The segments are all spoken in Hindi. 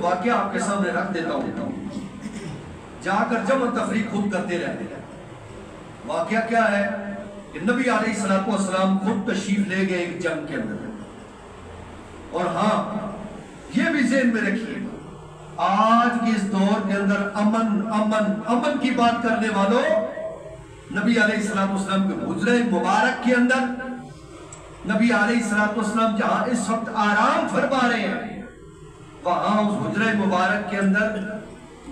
वाकया आपके सामने रख देता हूँ, जाकर जम तफरी खुद करते रहते हैं। वाकया क्या है कि नबी अलैहिस्सलाम खुद तशरीफ ले गए एक जंग के अंदर। और हाँ, ये भी ज़हन में रखिए, आज के इस दौर के अंदर अमन अमन अमन की बात करने वालों, नबी अलैहिस्सलाम के हुज्रे मुबारक के अंदर नबी अलैहिस्सलाम जहां इस वक्त आराम फरमा रहे हैं, वहां उस हुज्रे मुबारक के अंदर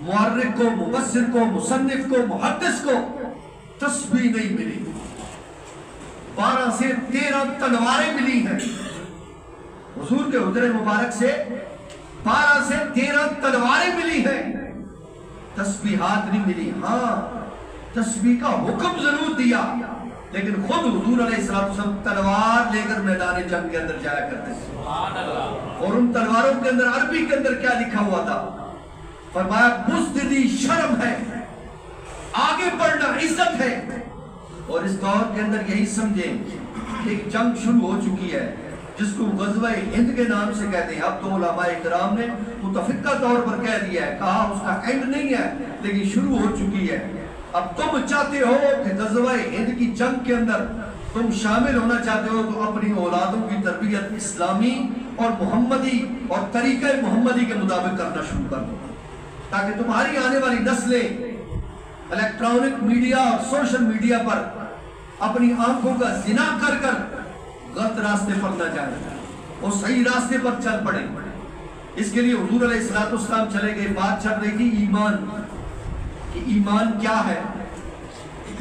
मुअर्रिख को, मुफस्सिर को, मुसन्निफ को, मुहद्दिस को तस्बीह नहीं मिली। 12 से 13 तलवारें मिली हैं हुजूर के हुज्रे मुबारक से। 12 से 13 तलवारें मिली हैं, तस्बीहात नहीं मिली। हाँ, तस्बीह का हुक्म जरूर दिया, लेकिन खुद हुजूर अलैहिस्सलाम तलवार लेकर मैदान जंग के अंदर जाया करते थे। और उन तलवारों के अंदर अरबी के अंदर क्या लिखा हुआ था? फरमाया बुज़दिली शर्म है, आगे बढ़ना इज्जत है। और इस दौर के अंदर यही समझें कि एक जंग शुरू हो चुकी है जिसको ग़ज़वा-ए हिंद के नाम से कहते हैं। अब तो उलमाए किराम ने मुतफ़िक़ा तौर पर कह दिया है, कहा उसका एंड नहीं है, लेकिन शुरू हो चुकी है। अब तुम चाहते हो कि ग़ज़वा-ए हिंद की जंग के अंदर तुम शामिल होना चाहते हो, तो अपनी औलादों की तरबियत इस्लामी और मोहम्मदी और तरीक़े मोहम्मदी के मुताबिक करना शुरू कर दो, ताकि तुम्हारी आने वाली नस्लें इलेक्ट्रॉनिक मीडिया और सोशल मीडिया पर अपनी आंखों का जिना कर कर गलत रास्ते पर न जाए और सही रास्ते पर चल पड़े। इसके लिए हुजूर अलैहिस्सलाम चले गए। बात चल रही थी ईमान कि ईमान क्या है।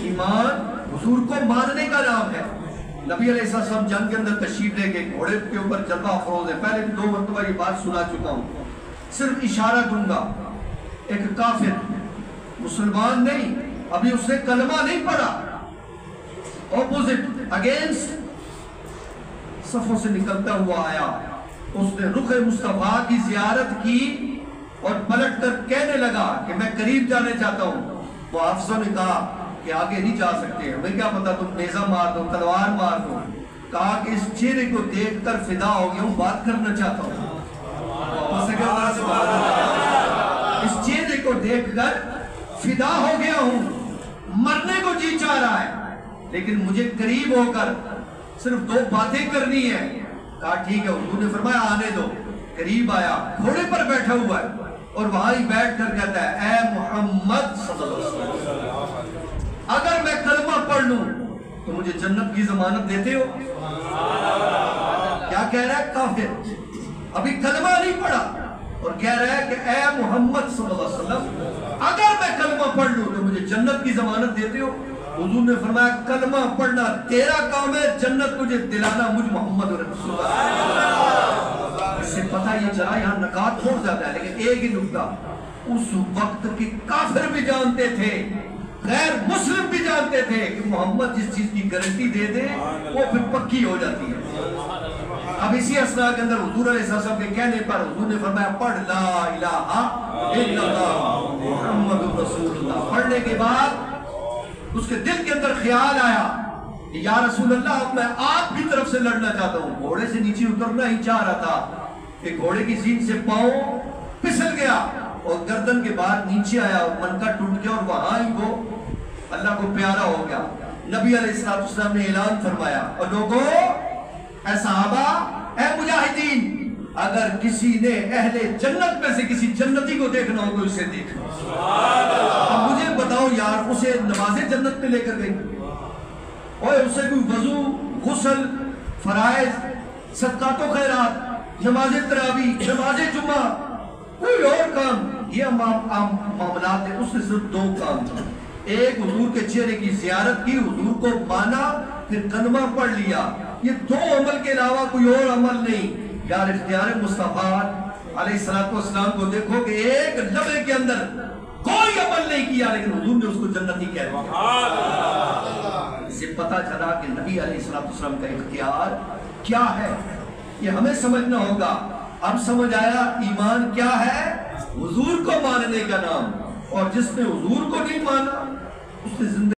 ईमान हुजूर को मानने का नाम है। नबी अलैहिस्सलाम जंग के अंदर तशरीफ ले गए, घोड़े के ऊपर जलवा अफरोज है। पहले भी 2 मरतबा ये बात सुना चुका हूँ। सिर्फ इशारा दूंगा, एक काफिर मुसलमान नहीं, अभी उसने कलमा नहीं पढ़ा, ऑपोजिट अगेंस्ट सफों से निकलता हुआ आया। उसने रुखे मुस्तफा की जियारत की और पलट कर कहने लगा कि मैं करीब जाने चाहता हूँ। वो अफसर ने कहा कि आगे नहीं जा सकते, हमें क्या पता, तुम नेजा मार दो, तलवार मार दो। कहा कि इस चेहरे को देखकर फिदा हो गया हूँ, बात करना चाहता हूँ। इस चेहरे को देखकर फिदा हो गया हूँ, मरने को जी चाह रहा है, लेकिन मुझे करीब होकर सिर्फ 2 बातें करनी है। कहा ठीक है। हुजूर ने फरमाया आने दो। करीब आया, घोड़े पर बैठा हुआ है और वहां ही बैठ कर कहता है, ऐ मोहम्मद सल्लल्लाहु अलैहि वसल्लम, अगर मैं कलमा पढ़ लूं तो मुझे जन्नत की जमानत देते हो? क्या कह रहा है काफिर? अभी कलमा नहीं पढ़ा और कह रहा है कि ऐ मोहम्मद सल्लल्लाहु अलैहि वसल्लम, अगर मैं कलमा पढ़ लूं तो मुझे जन्नत की जमानत देते हो? हुजूर ने फरमाया कलमा पढ़ना तेरा काम है, जन्नत तुझे दिलाना मुझ मोहम्मद रसूलुल्लाह। इससे पता ये चला, यहाँ नकात छोड़ जाता है, लेकिन एक ही नुक्ता, उस वक्त के काफिर भी जानते थे, गैर मुस्लिम भी जानते थे कि मोहम्मद जिस चीज की गारंटी दे दे वो फिर पक्की हो जाती है। अब इसी असना के अंदर हुजूर अलैहिस्सलाम के कहने पर हुजूर ने फरमाया पढ़ ला इलाहा इल्लल्लाह मुहम्मदुर रसूलुल्लाह। पढ़ने के बाद उसके दिल के अंदर ख्याल आया कि या रसूल अल्लाह, अब मैं आपकी तरफ से लड़ना चाहता हूँ। घोड़े से नीचे उतरना ही चाह रहा था कि घोड़े की सीट से पांव फिसल गया और गर्दन के बाद नीचे आया और मनका टूट गया और वहां ही वो अल्लाह को प्यारा हो गया। नबी अलैहिस्सलाम ने ऐलान फरमाया, और लोगों, ऐ सहाबा, ऐ मुजाहिदीन, अगर किसी ने अहले जन्नत में से किसी जन्नती को देखना हो तो उसे देखना। अब मुझे बताओ यार, उसे नमाज़े जन्नत में लेकर गई और उसे कोई वजू, गुस्ल, फराइज, सदकातो खैरात, नमाज़े तरावी, नमाज़े जुम्मा, कोई और काम, ये मामलात है। उसने सिर्फ 2 काम था। एक, हुजूर के चेहरे की जियारत की, हुजूर को माना, फिर कलमा पढ़ लिया। ये 2 अमल के अलावा कोई और अमल नहीं। यार इख्तियार मुस्तफा अलैहिस्सलाम को देखो कि एक लम्हे के अंदर कोई अमल नहीं किया, लेकिन हुजूर ने उसको जन्नती कह दिया। इससे पता चला कि नबी अलैहिस्सलाम का इख्तियार क्या है, ये हमें समझना होगा। अब समझ आया ईमान क्या है? हुजूर को मानने का नाम। और जिसने हुजूर को नहीं माना उसने जिंदगी